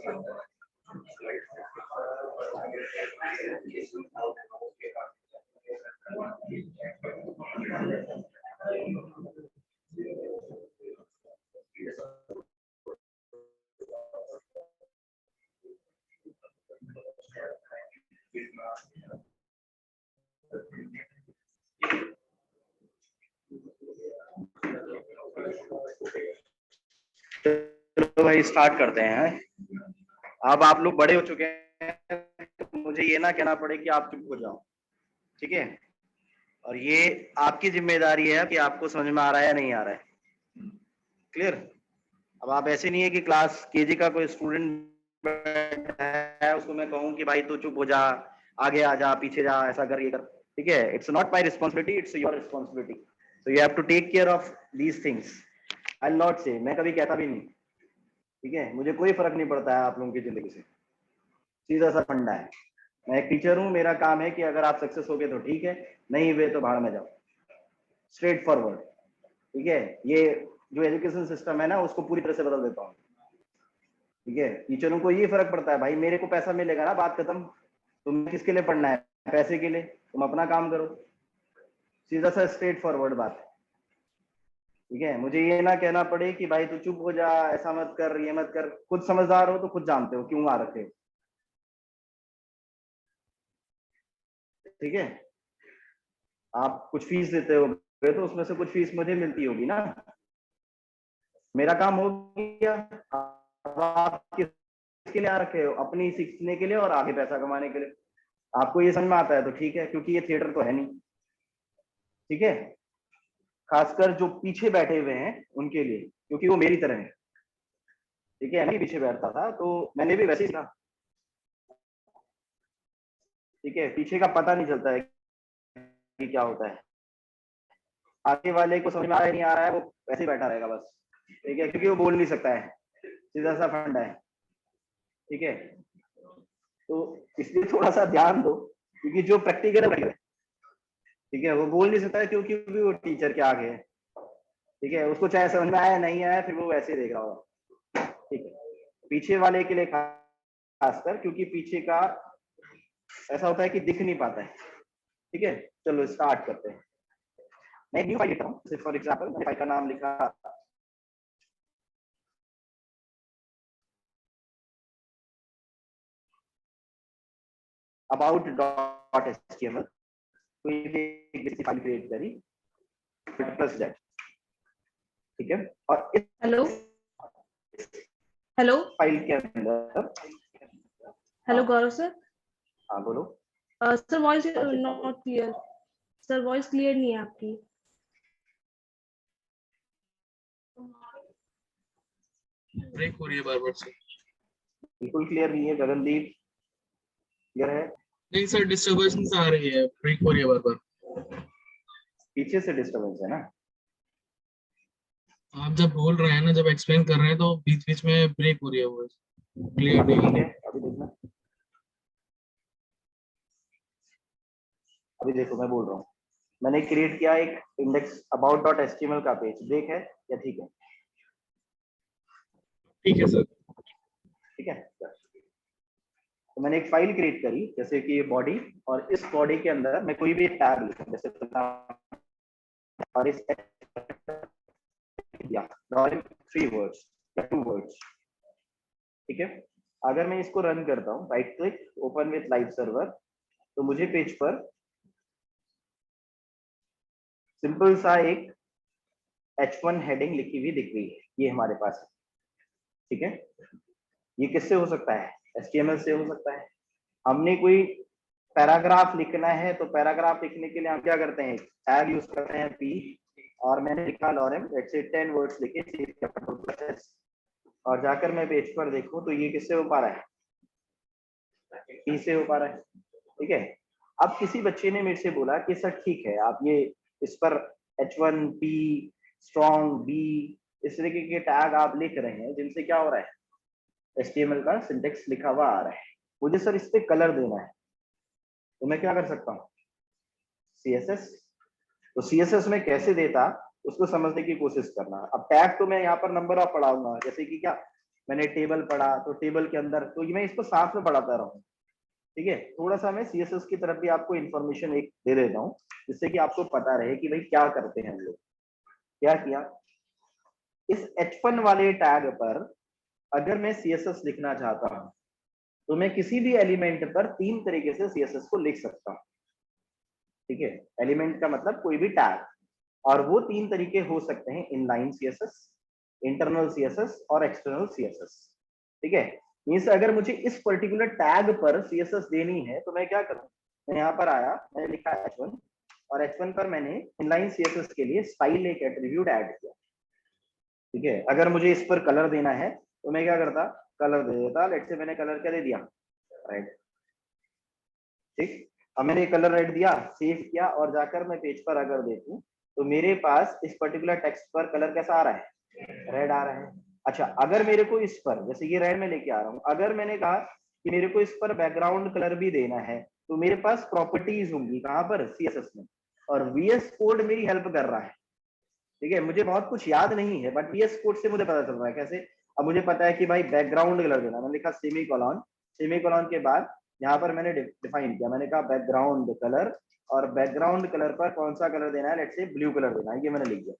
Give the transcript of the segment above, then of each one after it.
चलो भाई स्टार्ट करते हैं। अब आप लोग बड़े हो चुके हैं, तो मुझे ये ना कहना पड़े कि आप चुप हो जाओ, ठीक है? और ये आपकी जिम्मेदारी है कि आपको समझ में आ रहा है या नहीं आ रहा है। क्लियर? अब आप ऐसे नहीं है कि क्लास केजी का कोई स्टूडेंट है, उसको मैं कहूँ कि भाई तू चुप हो जा, आगे आ जा, पीछे जा, ऐसा कर, ये कर, ठीक है? It's not my responsibility, it's your responsibility. So you have to take care of these things. I will not say, मैं कभी कहता भी नहीं, ठीक है? मुझे कोई फर्क नहीं पड़ता है आप लोगों की जिंदगी से, सीधा सा फंडा है। मैं एक टीचर हूँ, मेरा काम है कि अगर आप सक्सेस हो गए तो ठीक है, नहीं हुए तो भाड़ में जाओ, स्ट्रेट फॉरवर्ड, ठीक है? ये जो एजुकेशन सिस्टम है ना, उसको पूरी तरह से बदल देता हूँ, ठीक है? टीचरों को ये फर्क पड़ता है, भाई मेरे को पैसा मिलेगा ना, बात खत्म। तुम्हें किसके लिए पढ़ना है? पैसे के लिए। तुम अपना काम करो, सीधा सा स्ट्रेट फॉरवर्ड बात, ठीक है? मुझे ये ना कहना पड़े कि भाई तू चुप हो जा, ऐसा मत कर, ये मत कर। खुद समझदार हो तो खुद जानते हो क्यों आ रखे हो, ठीक है? आप कुछ फीस देते हो तो उसमें से कुछ फीस मुझे मिलती होगी ना। मेरा काम हो गया। अब आप किसके लिए आ रखे हो? अपनी सीखने के लिए और आगे पैसा कमाने के लिए। आपको ये समझ में आता है तो ठीक है, क्योंकि ये थिएटर तो है नहीं, ठीक है? खासकर जो पीछे बैठे हुए हैं उनके लिए, क्योंकि वो मेरी तरह है, ठीक है? मैं पीछे बैठता था तो मैंने भी वैसे ही था, ठीक है? पीछे का पता नहीं चलता है कि क्या होता है। आगे वाले को समझ में आ रहा है नहीं आ रहा है, वो वैसे ही बैठा रहेगा बस, ठीक है? क्योंकि वो बोल नहीं सकता है, सीधा सा फंडा है, ठीक है? तो इसलिए थोड़ा सा ध्यान दो, क्योंकि जो प्रैक्टिकल है, ठीक है, वो बोल नहीं सकता है क्योंकि वो टीचर के आगे है, ठीक है? उसको चाहे समझ में आया नहीं आया, फिर वो वैसे ही देख रहा होगा, ठीक है? पीछे वाले के लिए खासकर, क्योंकि पीछे का ऐसा होता है कि दिख नहीं पाता है, ठीक है? चलो स्टार्ट करते हैं। मैं एक न्यू फाइल लिखता हूँ, फॉर एग्जाम्पल मैंने फाइल का नाम लिखा about.html। कोई एक फाइल क्रिएट करी प्लस जेड, ठीक है? और इस हेलो हेलो फाइल के अंदर, हेलो गौरव सर। हाँ बोलो। Sir voice not clear, sir voice clear नहीं है आपकी। ब्रेक हो रही है बार बार से। बिल्कुल क्लियर नहीं है गगनदीप, क्लियर है? नहीं सर, डिस्टर्बेंस आ रही है, ब्रेक हो रही है बार बार। पीछे से डिस्टर्बेंस है ना? आप जब बोल रहे हैं ना, जब एक्सप्लेन कर रहे हैं तो बीच बीच में ब्रेक हो रही है, वॉइस क्लियर नहीं ठीक है। है, अभी देखना, अभी देखो मैं बोल रहा हूँ। मैंने क्रिएट किया एक इंडेक्स about.html का पेज, देख है या ठीक है? ठीक है सर। ठीक है, तो मैंने एक फाइल क्रिएट करी, जैसे कि ये बॉडी, और इस बॉडी के अंदर मैं कोई भी एक टैग लिखूं, जैसे और इस या 3 वर्ड्स या 2 वर्ड्स, ठीक है? अगर मैं इसको रन करता हूँ, right click, open with live server, तो मुझे पेज पर सिंपल सा एक H1 हेडिंग लिखी हुई दिख रही है, ये हमारे पास है, ठीक है? ये किससे हो सकता है? HTML से हो सकता है। हमने कोई पैराग्राफ लिखना है, तो पैराग्राफ लिखने के लिए हम क्या करते हैं? टैग यूज करते हैं p, और मैंने लिखा लॉरेम, लेट्स से 10 वर्ड्स लिखे, और जाकर मैं पेज पर देखूं तो ये किससे हो पा रहा है? p से हो पा रहा है, ठीक है? अब किसी बच्चे ने मेरे से बोला कि सर ठीक है, आप ये इस पर H1 P स्ट्रॉन्ग B इस तरीके के टैग आप लिख रहे हैं, जिनसे क्या हो रहा है? HTML का सिंटेक्स लिखा हुआ आ रहा है। मुझे सर इस पे कलर देना है, तो मैं क्या कर सकता हूँ? CSS। तो CSS में कैसे देता, उसको समझने की कोशिश करना। अब टैग तो मैं यहाँ पर नंबर ऑफ पढ़ाऊंगा, जैसे कि क्या मैंने टेबल पढ़ा तो टेबल के अंदर तो मैं इसको साथ में पढ़ाता रहूं, ठीक है। थोड़ा सा मैं सीएसएस की तरफ भी आपको इन्फॉर्मेशन एक दे देता हूँ, जिससे कि आपको पता रहे कि भाई क्या करते हैं हम लोग। क्या किया, इस H1 वाले टैग पर अगर मैं सीएसएस लिखना चाहता हूं तो मैं किसी भी एलिमेंट पर 3 तरीके से सीएसएस को लिख सकता हूं, ठीक है। एलिमेंट का मतलब कोई भी टैग, और वो 3 तरीके हो सकते हैं, इनलाइन सीएसएस, इंटरनल सीएसएस और एक्सटर्नल सीएसएस, ठीक है। मींस अगर मुझे इस पर्टिकुलर टैग पर सीएसएस देनी है तो मैं क्या करूं, मैं यहाँ पर आया, मैंने लिखा H1 और H1 पर मैंने इनलाइन सीएसएस के लिए स्टाइल एक एट्रीब्यूट ऐड किया, ठीक है। अगर मुझे इस पर कलर देना है तो मैं क्या करता, कलर दे देता। लेट्स से मैंने कलर क्या दे दिया, रेड, ठीक। अब मैंने कलर रेड दिया, सेव किया, और जाकर मैं पेज पर अगर देखूं तो मेरे पास इस पर्टिकुलर टेक्स्ट पर कलर कैसा आ रहा है, रेड आ रहा है। अच्छा, अगर मेरे को इस पर, जैसे ये रेड में लेके आ रहा हूँ, अगर मैंने कहा कि मेरे को इस पर बैकग्राउंड कलर भी देना है तो मेरे पास प्रॉपर्टीज होंगी कहाँ पर, सीएसएस में, और वीएस कोड मेरी हेल्प कर रहा है, ठीक है। मुझे बहुत कुछ याद नहीं है बट वीएस कोड से मुझे पता चल रहा है कैसे। अब मुझे पता है कि भाई बैकग्राउंड कलर देना, मैंने लिखा सेमीकोलन, सेमीकोलन के बाद यहाँ पर मैंने डिफाइन किया, मैंने कहा बैकग्राउंड कलर, और बैकग्राउंड कलर पर कौन सा कलर देना है, लेट्स से ब्लू कलर देना है, ये मैंने लिख दिया।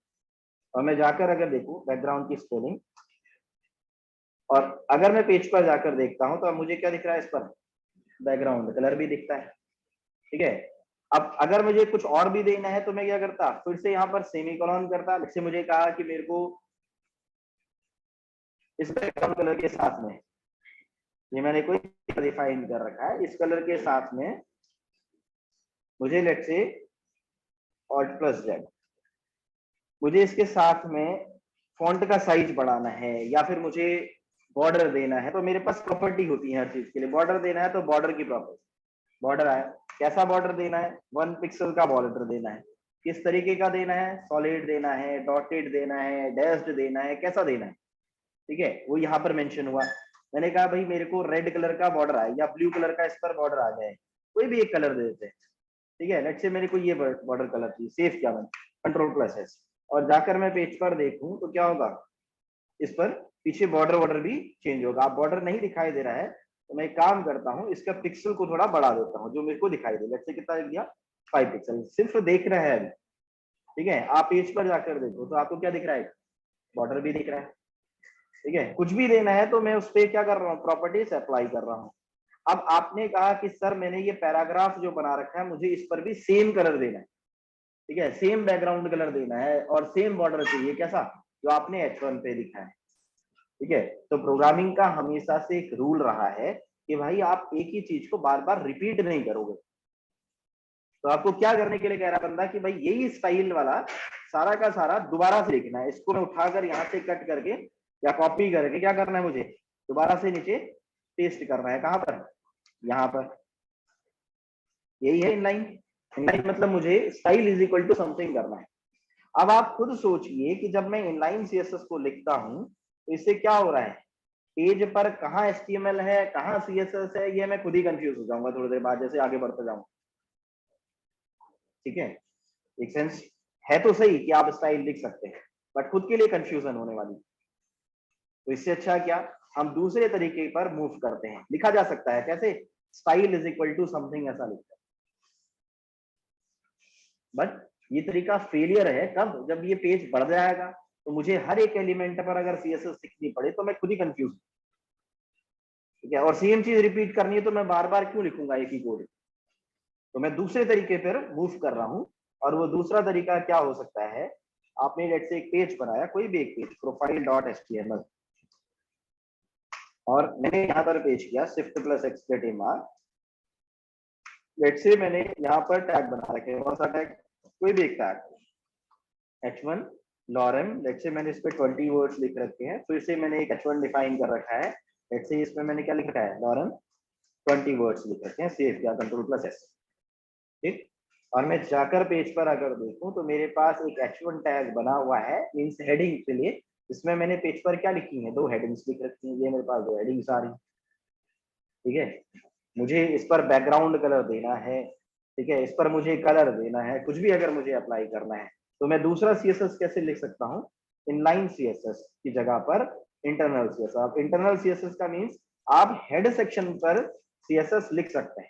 और मैं जाकर अगर देखूं बैकग्राउंड की स्पेलिंग, और अगर मैं पेज पर जाकर देखता हूं तो अब मुझे क्या दिख रहा है, इस पर बैकग्राउंड कलर भी दिखता है, ठीक है। अब अगर मुझे कुछ और भी देना है तो मैं क्या करता, फिर से यहाँ पर सेमीकोलन करता। जैसे मुझे कहा कि मेरे को इस बैकग्राउंड कलर के साथ में, ये मैंने कोई डिफाइन कर रखा है, इस कलर के साथ में मुझे लेट्स से Alt+Z, मुझे इसके साथ में फॉन्ट का साइज बढ़ाना है या फिर मुझे बॉर्डर देना है, तो मेरे पास प्रॉपर्टी होती है हर चीज के लिए। बॉर्डर देना है तो बॉर्डर की प्रॉपर्टी, बॉर्डर आया, कैसा बॉर्डर देना है, 1 पिक्सल का बॉर्डर देना है, किस तरीके का देना है, सॉलिड देना है, डॉटेड देना है, डैश्ड देना है, कैसा देना है, ठीक है। वो यहाँ पर मेंशन हुआ। मैंने कहा भाई मेरे को रेड कलर का बॉर्डर आए या ब्लू कलर का इस पर बॉर्डर आ जाए, कोई भी एक कलर दे देते हैं, ठीक है। लेट्स से मेरे को ये बॉर्डर कलर चाहिए, सेव किया मैंने Ctrl+S, और जाकर मैं पेज पर देखूं तो क्या होगा, इस पर पीछे बॉर्डर भी चेंज होगा। अब बॉर्डर नहीं दिखाई दे रहा है तो मैं एक काम करता हूँ, इसका पिक्सल को थोड़ा बढ़ा देता हूँ जो मेरे को दिखाई दे। लेट्स से कितना लिख दिया, 5 पिक्सल, सिर्फ देख रहा है अभी, ठीक है। आप पेज पर जाकर देखो तो आपको क्या दिख रहा है, बॉर्डर भी दिख रहा है, ठीक है। कुछ भी देना है तो मैं उस पर क्या कर रहा हूँ, प्रॉपर्टीज अप्लाई कर रहा हूँ। अब आपने कहा कि सर मैंने ये पैराग्राफ जो बना रखा है मुझे इस पर भी सेम कलर देना है, ठीक है, सेम बैकग्राउंड कलर देना है और सेम बॉर्डर चाहिए, कैसा, जो आपने H1 पे लिखा है, ठीक है। तो प्रोग्रामिंग का हमेशा से एक रूल रहा है कि भाई आप एक ही चीज को बार बार रिपीट नहीं करोगे। तो आपको क्या करने के लिए कह रहा बंदा कि भाई यही स्टाइल वाला सारा का सारा दोबारा से लिखना है, इसको मैं उठाकर यहाँ से कट करके या कॉपी करके क्या करना है, मुझे दोबारा से नीचे पेस्ट करना है, कहाँ पर, यहाँ पर। यही है इनलाइन। इनलाइन मतलब मुझे style is equal to something करना है। अब आप खुद सोचिए कि जब मैं इनलाइन सीएसएस को लिखता हूं तो इससे क्या हो रहा है, पेज पर कहाँ HTML है कहाँ CSS है, ये मैं खुद ही कंफ्यूज हो जाऊंगा थोड़ी देर बाद जैसे आगे बढ़ता जाऊंगा, ठीक है। एक सेंस है तो सही कि आप स्टाइल लिख सकते हैं बट खुद के लिए कंफ्यूजन होने वाली। तो इससे अच्छा क्या, हम दूसरे तरीके पर मूव करते हैं। लिखा जा सकता है कैसे, style is equal to something, ऐसा लिखते हैं। बट ये तरीका फेलियर है कब, जब ये पेज बढ़ जाएगा तो मुझे हर एक एलिमेंट पर अगर CSS लिखनी पड़े तो मैं खुद ही कंफ्यूज, ठीक है। और सेम चीज रिपीट करनी है तो मैं बार बार क्यों लिखूंगा एक ही कोड। तो मैं दूसरे तरीके पर मूव कर रहा हूं, और वो दूसरा तरीका क्या हो सकता है, आपने लेट्स से एक पेज बनाया, कोई भी एक पेज, profile.html, और मैंने यहाँ पर पेज किया shift+X लेट्स से मैंने यहाँ पर टैग बना रखे, कौन सा टैग, कोई भी एक tag, H1 lorem, let's say मैंने इस पे 20 वर्ड्स लिख रखे हैं, फिर से मैंने एक H1 डिफाइन कर रखा है, लेट्स से इसमें मैंने क्या लिख रखा है, lorem 20 वर्ड्स लिख रखे हैं, सेव किया Ctrl+S, ठीक। और मैं जाकर पेज पर अगर देखूं तो मेरे पास एक H1 टैग बना हुआ है मींस हेडिंग के लिए, इसमें मैंने पेज पर क्या लिखी है, 2 हेडिंग्स लिख रखी हैं, ये मेरे पास 2 हेडिंग्स आ रही, ठीक है। मुझे इस पर बैकग्राउंड कलर देना है, ठीक है, इस पर मुझे कलर देना है, कुछ भी अगर मुझे अप्लाई करना है तो मैं दूसरा CSS कैसे लिख सकता हूँ, इनलाइन CSS की जगह पर इंटरनल सीएसएस। अब इंटरनल सीएसएस का मीन्स आप हेड सेक्शन पर सीएसएस लिख सकते हैं।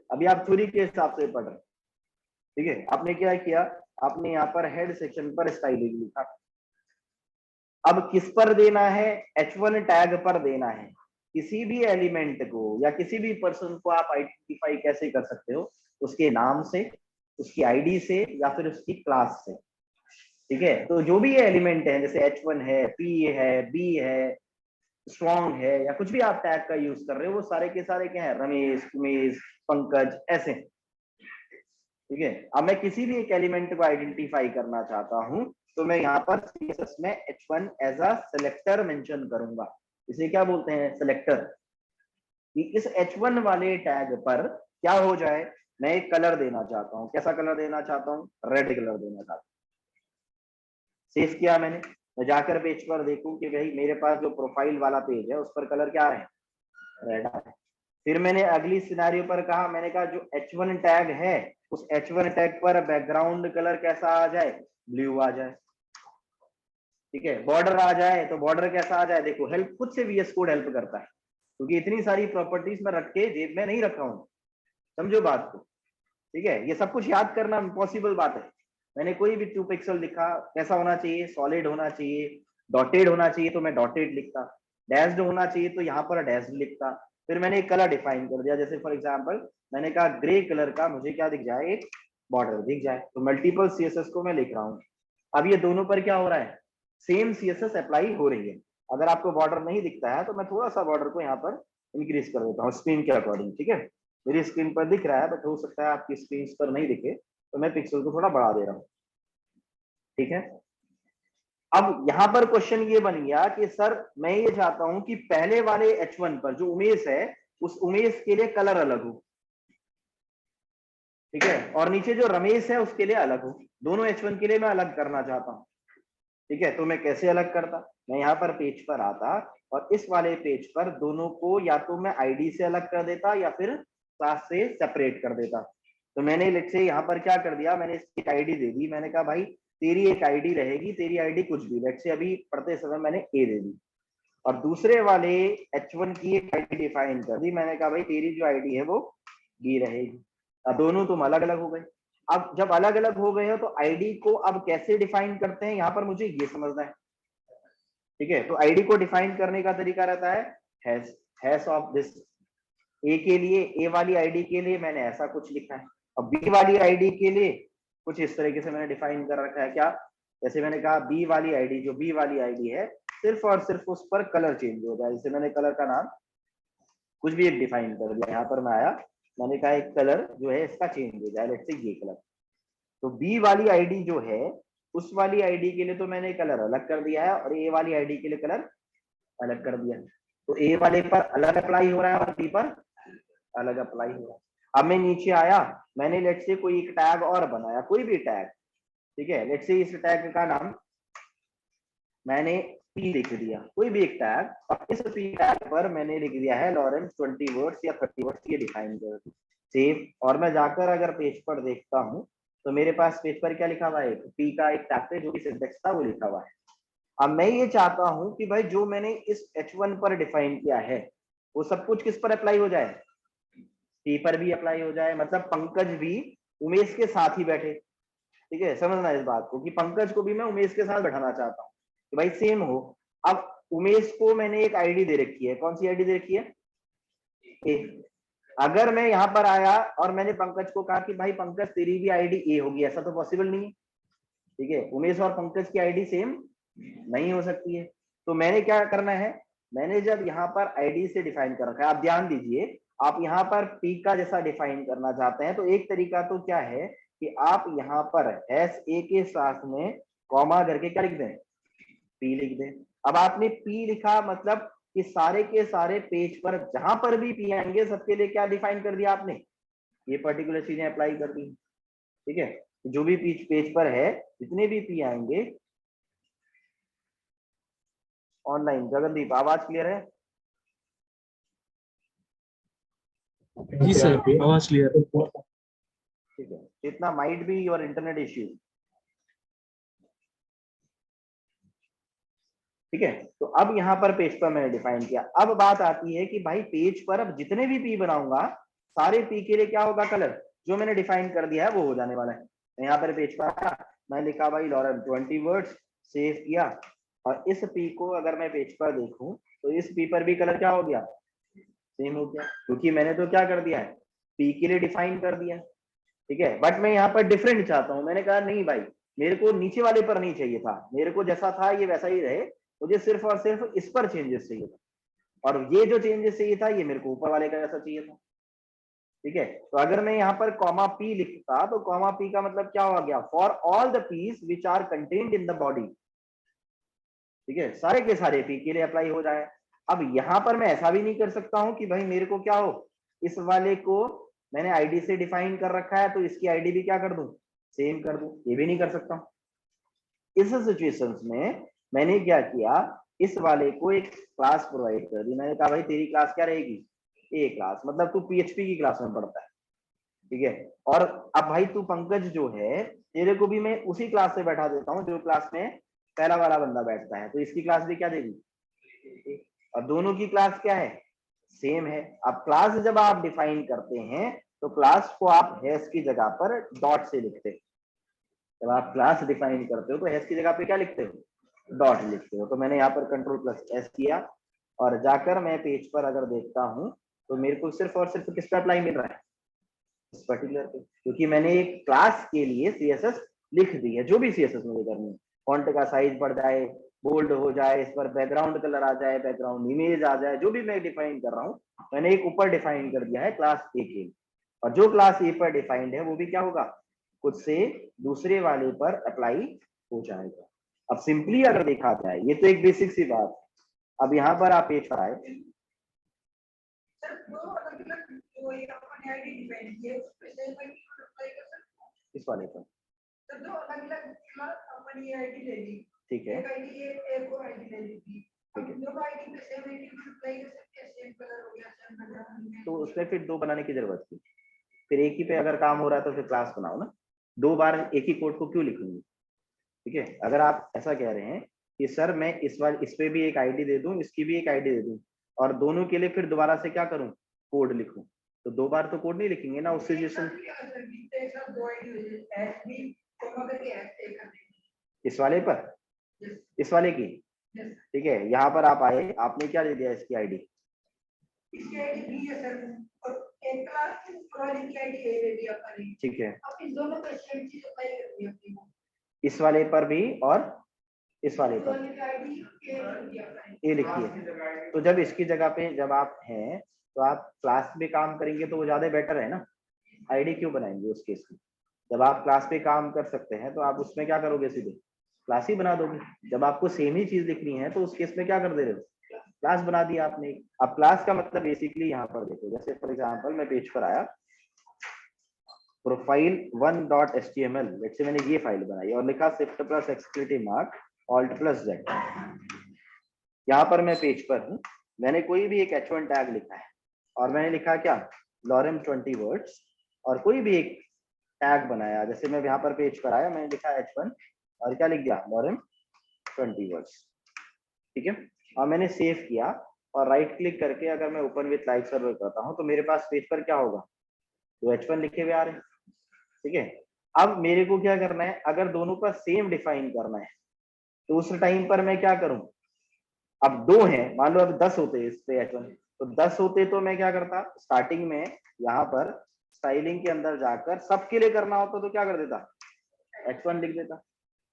अभी आप थ्योरी के हिसाब से पढ़ रहे हैं, ठीक है। आपने क्या किया, आपने यहाँ पर हेड सेक्शन पर स्टाइलिंग लिखा। अब किस पर देना है, H1 टैग पर देना है। किसी भी एलिमेंट को या किसी भी पर्सन को आप आइडेंटिफाई कैसे कर सकते हो, उसके नाम से, उसकी आईडी से, या फिर उसकी क्लास से, ठीक है। तो जो भी ये एलिमेंट है, जैसे H1 है, P है, B है, स्ट्रॉन्ग है, या कुछ भी आप टैग का यूज कर रहे हो, वो सारे के सारे क्या है, रमेश, उमेश, पंकज, ऐसे, ठीक है। अब मैं किसी भी एक एलिमेंट को आइडेंटिफाई करना चाहता हूं, तो मैं यहाँ पर सीएसएस में H1 as a selector mention करूंगा। इसे क्या बोलते हैं, सेलेक्टर। कि इस H1 वाले टैग पर क्या हो जाए, मैं एक कलर देना चाहता हूं। कैसा कलर देना चाहता हूं, रेड कलर देना चाहता हूं। सेव किया मैंने, मैं जाकर पेज पर देखूं कि भाई मेरे पास जो प्रोफाइल वाला पेज है उस पर कलर क्या है, रेड है। फिर मैंने अगली सिनेरियो पर कहा, मैंने कहा जो H1 टैग है, उस H1 टैग पर बैकग्राउंड कलर कैसा आ जाए, ब्लू आ जाए, ठीक है। बॉर्डर आ जाए तो बॉर्डर कैसा आ जाए, देखो हेल्प खुद से VS कोड हेल्प करता है, क्योंकि इतनी सारी प्रॉपर्टीज में रख के जेब में नहीं रखा हूं, समझो बात को, ठीक है। ये सब कुछ याद करना इम्पॉसिबल बात है। मैंने कोई भी 2 पिक्सल लिखा, कैसा होना चाहिए, सॉलिड होना चाहिए, डॉटेड होना चाहिए तो मैं डॉटेड लिखता, डैश्ड होना चाहिए तो यहाँ पर डैश्ड लिखता। फिर मैंने एक कलर डिफाइन कर दिया, जैसे फॉर एग्जांपल मैंने कहा ग्रे कलर का मुझे क्या दिख जाए, एक बॉर्डर दिख जाए। तो मल्टीपल सीएसएस को मैं लिख रहा हूँ। अब ये दोनों पर क्या हो रहा है, सेम सीएसएस अप्लाई हो रही है। अगर आपको बॉर्डर नहीं दिखता है तो मैं थोड़ा सा बॉर्डर को यहाँ पर इंक्रीज कर देता हूँ स्क्रीन के अकॉर्डिंग, ठीक है। मेरी स्क्रीन पर दिख रहा है, बट हो सकता है आपकी स्क्रीन पर नहीं दिखे, तो मैं पिक्सल को थोड़ा बढ़ा दे रहा हूँ, ठीक है। अब यहाँ पर क्वेश्चन ये बन गया कि सर मैं ये चाहता हूं कि पहले वाले H1 पर जो उमेश है, उस उमेश के लिए कलर अलग हो, ठीक है, और नीचे जो रमेश है उसके लिए अलग हो। दोनों H1 के लिए मैं अलग करना चाहता हूँ, ठीक है। तो मैं कैसे अलग करता, मैं यहाँ पर पेज पर आता और इस वाले पेज पर दोनों को या तो मैं आईडी से अलग कर देता या फिर क्लास से सेपरेट कर देता। तो मैंने लेट्स से यहाँ पर क्या कर दिया, मैंने इसकी आईडी दे दी। मैंने कहा भाई तेरी एक आईडी रहेगी, तेरी आईडी कुछ भी, लेट्स से अभी पढ़ते समय मैंने ए दे दी, और दूसरे वाले H1 की एक आईडी डिफाइन कर दी। मैंने कहा भाई तेरी जो आईडी है वो बी रहेगी। अब दोनों तुम अलग अलग हो गए। अब जब अलग अलग हो गए हो तो आईडी को अब कैसे डिफाइन करते हैं, यहाँ पर मुझे ये समझना है, ठीक है। तो आईडी को डिफाइन करने का तरीका रहता है हैश ऑफ दिस। ए के लिए, ए वाली आईडी के लिए मैंने ऐसा कुछ लिखा है, अब बी वाली आईडी के लिए कुछ इस तरीके से मैंने डिफाइन कर रखा है। क्या, जैसे मैंने कहा बी वाली आईडी, जो बी वाली आईडी है, सिर्फ और सिर्फ उस पर कलर चेंज हो जाए। जैसे मैंने कलर का नाम कुछ भी एक डिफाइन कर दिया, यहाँ पर मैं आया, मैंने कहा एक कलर जो है इसका चेंज हो जाए, लेट्स से ये कलर। तो बी वाली आईडी जो है, उस वाली आईडी के लिए तो मैंने कलर अलग कर दिया है, और ए वाली आईडी के लिए कलर अलग कर दिया। तो ए वाले पर अलग अप्लाई हो रहा है और बी पर अलग अप्लाई हो रहा है। अब मैं नीचे आया, मैंने लेट्स से कोई एक टैग और बनाया, कोई भी टैग, ठीक है। लेट्स से इस टैग का नाम मैंने पी लिख दिया, कोई भी एक टैग, और इस पी टैग पर मैंने लिख दिया है लॉरेंस 20 वर्ड्स या 30 वर्ड्स, ये डिफाइन कर दी, सेव। और मैं जाकर अगर पेज पर देखता हूँ तो मेरे पास पेज पर क्या लिखा हुआ है, पी का एक टैग पे जो भी सिंटेक्स था वो लिखा हुआ है। अब मैं ये चाहता हूं कि भाई जो मैंने इस H1 पर डिफाइन किया है वो सब कुछ किस पर अप्लाई हो जाए, पी पर भी अप्लाई हो जाए। मतलब पंकज भी उमेश के साथ ही बैठे, ठीक है। समझना इस बात को कि पंकज को भी मैं उमेश के साथ बैठाना चाहता हूँ कि भाई सेम हो। अब उमेश को मैंने एक आईडी दे रखी है, कौन सी आईडी दे रखी है, ए। अगर मैं यहाँ पर आया और मैंने पंकज को कहा कि भाई पंकज तेरी भी आईडी ए होगी, ऐसा तो पॉसिबल नहीं है, ठीक है। उमेश और पंकज की आईडी सेम नहीं हो सकती है। तो मैंने क्या करना है, मैंने जब यहाँ पर आईडी से डिफाइन कर रखा है, आप ध्यान दीजिए, आप यहाँ पर पी का जैसा डिफाइन करना चाहते हैं तो एक तरीका तो क्या है कि आप यहाँ पर हैश ए के साथ में कॉमा करके क्या लिख दें, पी लिख दें। अब आपने पी लिखा मतलब कि सारे के सारे पेज पर जहां पर भी पी आएंगे सबके लिए क्या डिफाइन कर दिया आपने, ये पर्टिकुलर चीजें अप्लाई कर दी, ठीक है। जो भी पेज पर है, जितने भी पी आएंगे ऑनलाइन। गगनदीप आवाज क्लियर है, जी सर, आवाज क्लियर है। ठीक है। इतना might be your internet issue. ठीक है। तो अब यहाँ पर पेज पर मैंने डिफाइन किया। अब बात आती है कि भाई पेज पर अब जितने भी पी बनाऊंगा सारे पी के लिए क्या होगा, कलर जो मैंने डिफाइन कर दिया है वो हो जाने वाला है। यहाँ पर पेज पर आया, मैं लिखा भाई लॉरेम 20 वर्ड्स, सेव किया, और इस पी को अगर मैं पेज पर देखूं तो इस पी पर भी कलर क्या हो गया, सेम हो गया, क्योंकि मैंने तो क्या कर दिया है, पी के लिए डिफाइन कर दिया। ठीक है, बट मैं यहाँ पर डिफरेंट चाहता हूँ। मैंने कहा नहीं भाई, मेरे को नीचे वाले पर नहीं चाहिए था, मेरे को जैसा था ये वैसा ही रहे, मुझे सिर्फ और सिर्फ इस पर चेंजेस चाहिए था, और ये जो चेंजेस चाहिए था ये मेरे को ऊपर वाले का जैसा चाहिए था। ठीक है, तो अगर मैं यहाँ पर कॉमा पी लिखता तो कॉमा पी का मतलब क्या हो गया, for all the piece which are contained in the body. ठीक है, सारे के सारे पी के लिए अप्लाई हो जाए। अब यहाँ पर मैं ऐसा भी नहीं कर सकता हूँ कि भाई मेरे को क्या हो, इस वाले को मैंने आईडी से डिफाइन कर रखा है तो इसकी आईडी भी क्या कर दूं, सेम कर दूं, ये भी नहीं कर सकता। इस सिचुएशंस में मैंने क्या किया, इस वाले को एक क्लास प्रोवाइड कर दी। मैंने कहा भाई तेरी क्लास क्या रहेगी, ए क्लास, मतलब तू पीएचपी की क्लास में पढ़ता है। ठीक है, और अब भाई तू पंकज जो है, तेरे को भी मैं उसी क्लास से बैठा देता हूँ जो क्लास में पहला वाला बंदा बैठता है, तो इसकी क्लास भी क्या देगी, और दोनों की क्लास क्या है, सेम है। अब क्लास जब आप डिफाइन करते हैं तो क्लास को आप हैश की जगह पर डॉट से लिखते हैं। जब आप क्लास डिफाइन करते हो तो हैश की जगह पे क्या लिखते हो, डॉट लिखते हो। तो मैंने यहाँ पर कंट्रोल प्लस एस किया, और जाकर मैं पेज पर अगर देखता हूँ तो मेरे को सिर्फ और सिर्फ किस पे अप्लाई मिल रहा है, इस पर्टिकुलर पे, क्योंकि मैंने एक क्लास के लिए सीएसएस लिख दी है। जो भी सीएसएस मुझे करनी है, फॉन्ट का साइज बढ़ जाए, बोल्ड हो जाए, इस पर बैकग्राउंड कलर आ जाए, बैकग्राउंड इमेज आ जाए, जो भी मैं डिफाइन कर रहा हूँ, मैंने एक ऊपर डिफाइन कर दिया है क्लास ए के, और जो क्लास ए पर डिफाइंड है वो भी क्या होगा, खुद से दूसरे वाले पर अप्लाई हो जाएगा। अब सिंपली अगर देखा जाए, ये तो एक बेसिक सी बात। अब यहाँ पर आप पेज पर आए, इस वाले पर, ठीक है, तो उसमें फिर दो बनाने की जरूरत थी, फिर एक ही पे अगर काम हो रहा है तो फिर क्लास बनाओ ना, दो बार एक ही कोड को क्यों लिखूंगी। ठीक है, अगर आप ऐसा कह रहे हैं कि सर मैं इस बार इस पे भी एक आईडी दे दूं, इसकी भी एक आईडी दे दूं, और दोनों के लिए फिर दोबारा से क्या करूं, कोड लिखूं, तो दो बार तो कोड नहीं लिखेंगे ना उस सिचुएशन। इस वाले पर, इस वाले की, ठीक है, यहाँ पर आप आए, आपने क्या दे दिया इसकी आईडी, ठीक है, इस वाले पर भी और इस वाले पर ये लिखिए। तो जब इसकी जगह पे जब आप हैं तो आप क्लास में काम करेंगे तो वो ज्यादा बेटर है ना, आईडी क्यों बनाएंगे उस केस में। जब आप क्लास पे काम कर सकते हैं तो आप उसमें क्या करोगे, सीधे क्लास ही बना दोगे। जब आपको सेम ही चीज लिखनी है तो उस केस में क्या कर दे रहे हो, क्लास बना दिया आपने। अब क्लास का मतलब बेसिकली यहाँ पर देखो, जैसे फॉर एग्जांपल मैं पेज पर आया, प्रोफाइल 1.html, लेट्स से मैंने ये फाइल बनाई और लिखा shift plus exclamative mark alt plus Z. यहाँ पर मैं पेज पर हूँ, मैंने कोई भी एक h1 टैग लिखा है और मैंने लिखा क्या, लॉरेम 20 वर्ड्स, और कोई भी एक टैग बनाया, जैसे मैं यहाँ पर पेज पर आया, मैंने लिखा h1 और क्या लिख दिया, लॉरेम 20 वर्ड्स। ठीक है, और मैंने सेव किया और राइट क्लिक करके अगर मैं ओपन विथ लाइव सर्वर करता हूँ तो मेरे पास पेज पर क्या होगा, तो h1 लिखे हुए आ रहे हैं। ठीक है, अब मेरे को क्या करना है, अगर दोनों का सेम डिफाइन करना है तो उस टाइम पर मैं क्या करूं, अब दो हैं, मान लो अब 10 होते इस पे h1, तो 10 होते तो मैं क्या करता, स्टार्टिंग में यहाँ पर स्टाइलिंग के अंदर जाकर सबके लिए करना होता तो क्या कर देता, h1 लिख देता।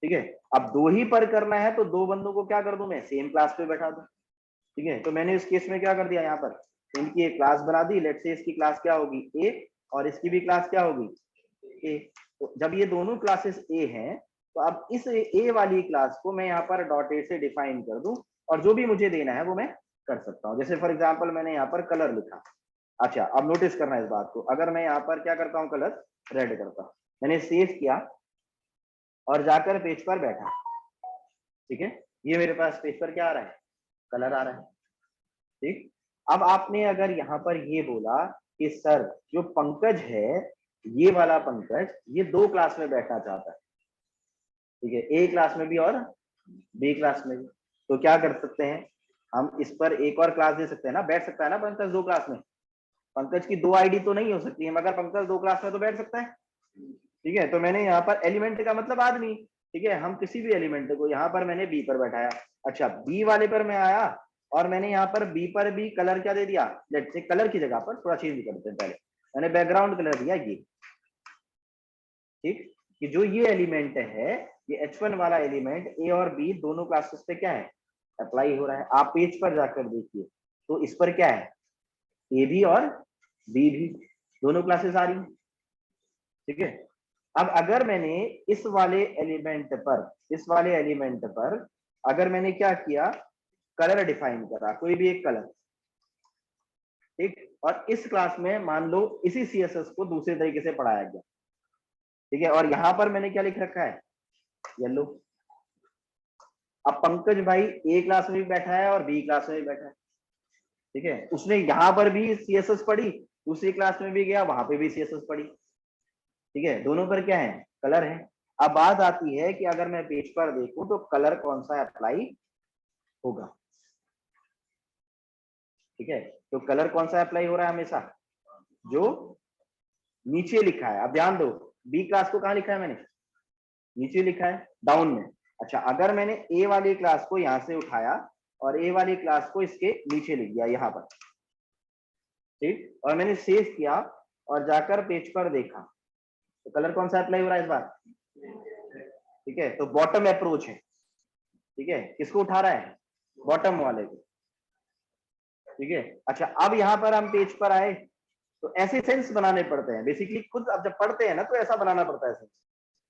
ठीक है, अब दो ही पर करना है तो दो बंदों को क्या कर दूं मैं, सेम क्लास पे बैठा दूं। ठीक है, तो मैंने इस केस में क्या कर दिया, यहाँ पर इनकी एक क्लास बना दी, लेट्स से इसकी क्लास क्या होगी ए और इसकी भी क्लास क्या होगी ए। तो जब ये दोनों क्लासेस ए हैं तो अब इस ए वाली क्लास को मैं यहाँ पर डॉट ए से डिफाइन कर दूं और जो भी मुझे देना है वो मैं कर सकता हूँ। जैसे फॉर एग्जांपल मैंने यहाँ पर कलर लिखा, अच्छा अब नोटिस करना है इस बात को, अगर मैं यहाँ पर क्या करता हूँ, कलर रेड करता हूँ, मैंने सेव किया और जाकर पेज पर बैठा, ठीक है, ये मेरे पास पेज पर क्या आ रहा है, कलर आ रहा है। ठीक, अब आपने अगर यहाँ पर ये बोला कि सर जो पंकज है, ये वाला पंकज, ये दो क्लास में बैठना चाहता है, ठीक है, ए क्लास में भी और बी क्लास में भी, तो क्या कर सकते हैं, हम इस पर एक और क्लास दे सकते हैं ना, बैठ सकता है ना पंकज 2 क्लास में। पंकज की 2 आईडी तो नहीं हो सकती है, मगर पंकज 2 क्लास में तो बैठ सकता है। ठीक है, तो मैंने यहाँ पर एलिमेंट का मतलब आदमी, ठीक है, हम किसी भी एलिमेंट को यहाँ पर मैंने बी पर बैठाया। अच्छा, बी वाले पर मैं आया और मैंने यहाँ पर बी पर भी कलर क्या दे दिया, लेट्स से कलर की जगह पर थोड़ा चेंज करते हैं, पहले मैंने बैकग्राउंड कलर दिया ये। ठीक, कि जो ये एलिमेंट है, ये H1 वाला एलिमेंट ए और बी दोनों क्लासेस पे क्या है, अप्लाई हो रहा है। आप पेज पर जाकर देखिए तो इस पर क्या है, ए भी और बी भी दोनों क्लासेस आ रही है। ठीक है, अब अगर मैंने इस वाले एलिमेंट पर अगर मैंने क्या किया, कलर डिफाइन करा, कोई भी एक कलर, ठीक, और इस क्लास में मान लो इसी CSS को दूसरे तरीके से पढ़ाया गया, ठीक है, और यहां पर मैंने क्या लिख रखा है, येलो। अब पंकज भाई ए क्लास में भी बैठा है और बी क्लास में भी बैठा है, ठीक है, उसने यहां पर भी CSS पढ़ी, दूसरी क्लास में भी गया वहां पे भी CSS पढ़ी, ठीक है, दोनों पर क्या है, कलर है। अब बात आती है कि अगर मैं पेज पर देखूं तो कलर कौन सा अप्लाई होगा, ठीक है, तो कलर कौन सा अप्लाई हो रहा है हमेशा, जो नीचे लिखा है। अब ध्यान दो, बी क्लास को कहां लिखा है मैंने, नीचे लिखा है, डाउन में। अच्छा, अगर मैंने ए वाली क्लास को यहां से उठाया और ए वाली क्लास को इसके नीचे लिख दिया यहां पर, ठीक, और मैंने सेव किया और जाकर पेज पर देखा तो कलर कौन सा अप्लाई हो रहा है इस बार, ठीक है, तो बॉटम अप्रोच है, ठीक है, किसको उठा रहा है, बॉटम वाले को, ठीक है। अच्छा, अब यहाँ पर हम पेज पर आए तो ऐसे सेंस बनाने पड़ते हैं बेसिकली, खुद अब जब पढ़ते हैं ना तो ऐसा बनाना पड़ता है सेंस,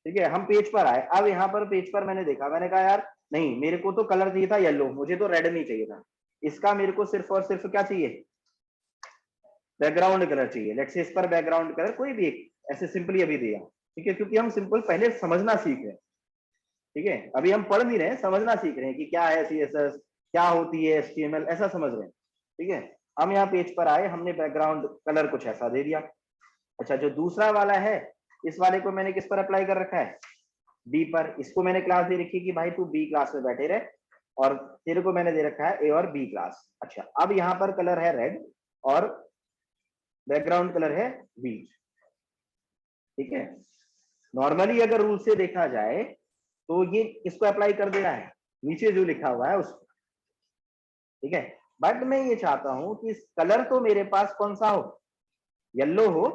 ठीक है। हम पेज पर आए, अब यहाँ पर पेज पर मैंने देखा, मैंने कहा यार नहीं, मेरे को तो कलर चाहिए था येलो, मुझे तो रेड नहीं चाहिए था, इसका मेरे को सिर्फ और सिर्फ क्या चाहिए, बैकग्राउंड कलर चाहिए। लेट्स से इस पर बैकग्राउंड कलर कोई भी एक ऐसे सिंपली अभी दिया, ठीक है, क्योंकि हम सिंपल पहले समझना सीख रहे हैं, ठीक है, अभी हम पढ़ नहीं रहे हैं, समझना सीख रहे हैं कि क्या है CSS, क्या होती है HTML, ऐसा समझ रहे हैं, ठीक है। हम यहाँ पेज पर आए, हमने बैकग्राउंड कलर कुछ ऐसा दे दिया। अच्छा, जो दूसरा वाला है, इस वाले को मैंने किस पर अप्लाई कर रखा है, बी पर। इसको मैंने क्लास दे रखी है कि भाई तू बी क्लास में बैठे रहे, और तेरे को मैंने दे रखा है ए और बी क्लास। अच्छा, अब यहाँ पर कलर है रेड और बैकग्राउंड कलर है बी, ठीक है। नॉर्मली अगर रूल से देखा जाए तो ये इसको अप्लाई कर देना है, नीचे जो लिखा हुआ है उसको, ठीक है। बट मैं ये चाहता हूं कि कलर तो मेरे पास कौन सा हो, येलो हो,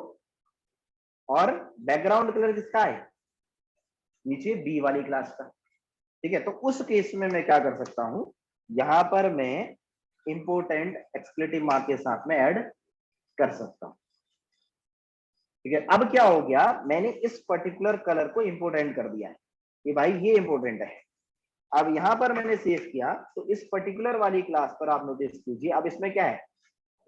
और बैकग्राउंड कलर किसका है, नीचे बी वाली क्लास का, ठीक है। तो उस केस में मैं क्या कर सकता हूं, यहां पर मैं इंपोर्टेंट एक्सक्लेमेटिव मार्क के साथ में ऐड कर सकता हूं, ठीक है। अब क्या हो गया, मैंने इस पर्टिकुलर कलर को इंपोर्टेंट कर दिया है कि भाई ये इंपोर्टेंट है। अब यहां पर मैंने सेव किया तो इस पर्टिकुलर वाली क्लास पर आप नोटिस कीजिए, अब इसमें क्या है,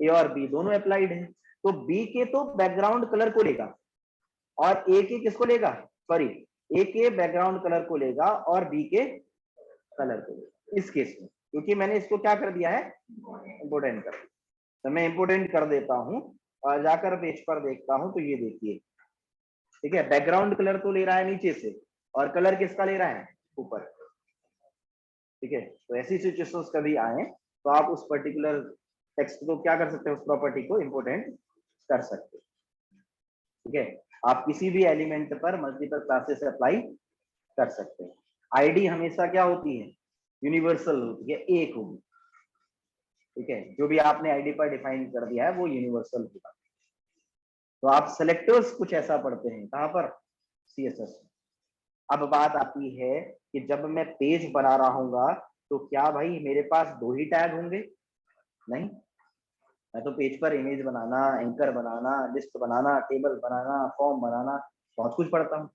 ए और बी दोनों अप्लाइड है, तो बी के तो बैकग्राउंड कलर को लेगा और ए के किसको लेगा, सॉरी, ए के बैकग्राउंड कलर को लेगा और बी के कलर को लेगा इस केस में, क्योंकि मैंने इसको क्या कर दिया है, इंपोर्टेंट कर दिया। तो मैं इंपोर्टेंट कर देता हूं और जाकर पेज पर देखता हूं तो ये देखिए, ठीक है, बैकग्राउंड कलर तो ले रहा है नीचे से और कलर किसका ले रहा है, ऊपर, ठीक है। तो ऐसी सिचुएशंस कभी आए तो आप उस पर्टिकुलर टेक्स्ट को क्या कर सकते हैं, उस प्रॉपर्टी को इंपोर्टेंट कर सकते हैं, ठीक है। आप किसी भी एलिमेंट पर मल्टीपल क्लासेस अप्लाई कर सकते हैं। आईडी हमेशा क्या होती है, यूनिवर्सल होती है, एक होगी, ठीक है, जो भी आपने आईडी पर डिफाइन कर दिया है वो यूनिवर्सल होगा। तो आप सेलेक्टर्स कुछ ऐसा पढ़ते हैं कहां पर, CSS। अब बात आती है कि जब मैं पेज बना रहा हूँगा तो क्या भाई मेरे पास 2 ही टैग होंगे, नहीं, मैं तो पेज पर इमेज बनाना, एंकर बनाना, लिस्ट बनाना, टेबल बनाना, फॉर्म बनाना, बहुत कुछ पढ़ता हूँ,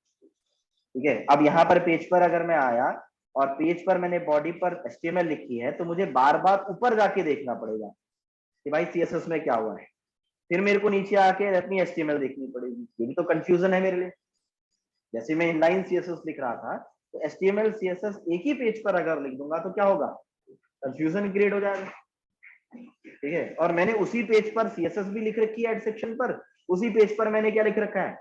ठीक है। अब यहाँ पर पेज पर अगर मैं आया और पेज पर मैंने बॉडी पर HTML लिखी है तो मुझे बार बार ऊपर जाके देखना पड़ेगा कि भाई CSS में क्या हुआ है, फिर मेरे को नीचे आके अपनी HTML देखनी पड़ेगी, ये भी तो कंफ्यूजन है मेरे लिए। जैसे मैं इनलाइन CSS लिख रहा था तो HTML CSS एक ही पेज पर अगर लिख दूंगा तो क्या होगा, कंफ्यूजन क्रिएट हो जाएगा, ठीक है। और मैंने उसी पेज पर CSS भी लिख रखी है, एड सेक्शन पर, उसी पेज पर मैंने क्या लिख रखा है,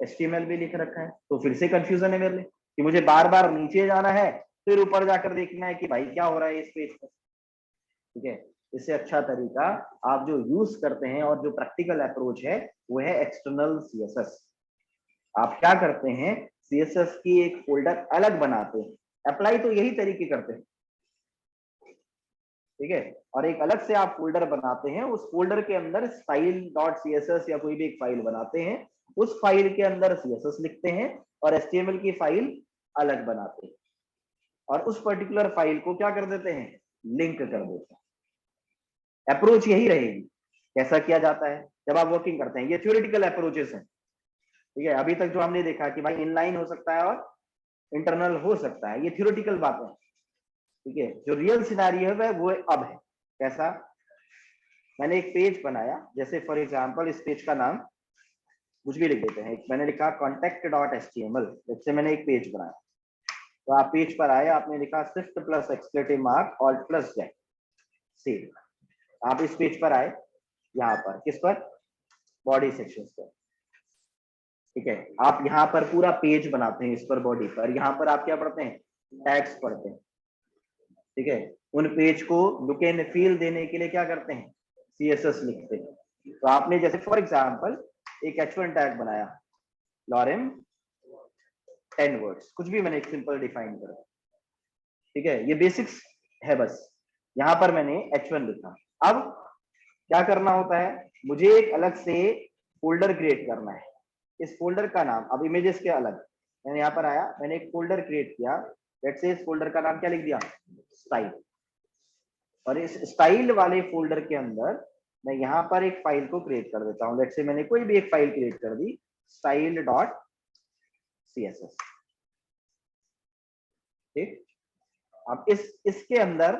HTML भी लिख रखा है, तो फिर से कंफ्यूजन है मेरे लिए कि मुझे बार बार नीचे जाना है फिर ऊपर जाकर देखना है कि भाई क्या हो रहा है इस पेज पर, ठीक है। इससे अच्छा तरीका आप जो यूज करते हैं और जो प्रैक्टिकल अप्रोच है वो है एक्सटर्नल सीएसएस। आप क्या करते हैं, सीएसएस की एक फोल्डर अलग बनाते हैं, अप्लाई तो यही तरीके करते हैं, ठीक है। और एक अलग से आप फोल्डर बनाते हैं, उस फोल्डर के अंदर स्टाइल डॉट सीएसएस या कोई भी एक फाइल बनाते हैं, उस फाइल के अंदर सीएसएस लिखते हैं और एचटीएमएल की फाइल अलग बनाते हैं और उस पर्टिकुलर फाइल को क्या कर देते हैं, लिंक कर देते हैं। अप्रोच यही रहेगी। कैसा किया जाता है जब आप वर्किंग करते हैं, ये थ्योरेटिकल अप्रोचेस हैं, ठीक है। अभी तक जो हमने देखा कि भाई इनलाइन हो सकता है और इंटरनल हो सकता है, ये थ्योरेटिकल बातें हैं, ठीक है। जो रियल सिनेरियो है वो अब है। कैसा, मैंने एक पेज बनाया, जैसे फॉर एग्जांपल इस पेज का नाम कुछ भी लिख देते हैं, मैंने लिखा contact.html, जैसे मैंने एक पेज बनाया, तो आप पेज पर आए, आपने लिखा shift plus exclamative mark alt plus z save. आप इस पेज पर आए, यहाँ पर किस पर, बॉडी सेक्शन पर, ठीक है। आप यहाँ पर पूरा पेज बनाते हैं, इस पर बॉडी पर, यहाँ पर आप क्या पढ़ते हैं, टैग्स पढ़ते हैं, ठीक है। उन पेज को लुक एंड फील देने के लिए क्या करते हैं, सीएसएस लिखते हैं। तो आपने जैसे फॉर एग्जांपल एक h1 टैग बनाया, लॉरेम 10 वर्ड्स, कुछ भी मैंने एक सिंपल डिफाइन करा, ठीक है। ये बेसिक्स है बस, यहाँ पर मैंने h1 लिखा। अब क्या करना होता है, मुझे एक अलग से फोल्डर क्रिएट करना है। इस फोल्डर का नाम, अब इमेजेस के अलग, मैंने यहाँ पर आया, मैंने एक फोल्डर क्रिएट किया, लेट्स से इस फोल्डर का नाम क्या लिख दिया, स्टाइल। और इस स्टाइल वाले फोल्डर के अंदर मैं यहाँ पर एक फाइल को क्रिएट कर देता हूँ, लेट्स से मैंने कोई भी एक फाइल क्रिएट कर दी, स्टाइल डॉट सीएसएस, ठीक। अब इसके अंदर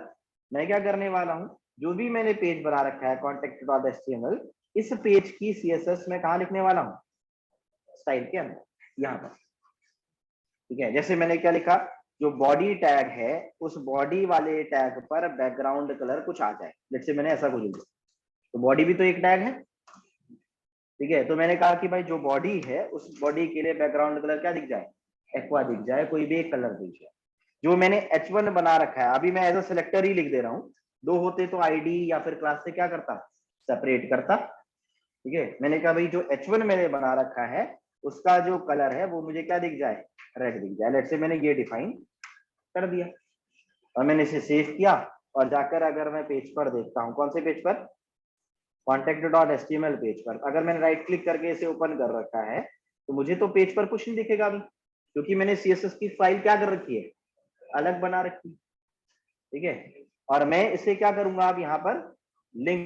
मैं क्या करने वाला हूँ, जो भी मैंने पेज बना रखा है contact.html, इस पेज की सीएसएस मैं कहाँ लिखने वाला हूँ, स्टाइल के अंदर, यहाँ पर, ठीक है। जैसे मैंने क्या लिखा, जो बॉडी टैग है उस बॉडी वाले टैग पर बैकग्राउंड कलर कुछ आ जाए, लेट्स से मैंने ऐसा कुछ लिखा, तो बॉडी भी तो एक टैग है, ठीक है। तो मैंने कहा कि भाई जो बॉडी है उस बॉडी के लिए बैकग्राउंड कलर क्या दिख जाए, एक्वा दिख जाए, कोई भी एक कलर दिख जाए। जो मैंने h1 बना रखा है, अभी मैं एज अ सिलेक्टर ही लिख दे रहा हूँ, दो होते तो आईडी या फिर क्लास से क्या करता, सेपरेट करता, ठीक है। मैंने कहा भाई जो h1 मैंने बना रखा है उसका जो कलर है वो मुझे क्या दिख जाए, रेड दिख जाए, लेट्स से मैंने ये डिफाइन कर दिया और मैंने इसे सेव किया। और जाकर अगर मैं पेज पर देखता हूँ, कौन से पेज पर, contact.html पेज पर, अगर मैंने राइट क्लिक करके इसे ओपन कर रखा है तो मुझे तो पेज पर कुछ नहीं दिखेगा अभी, क्योंकि मैंने सीएसएस की फाइल क्या कर रखी है, अलग बना रखी, ठीक है। और मैं इसे क्या करूंगा, अब यहाँ पर लिंक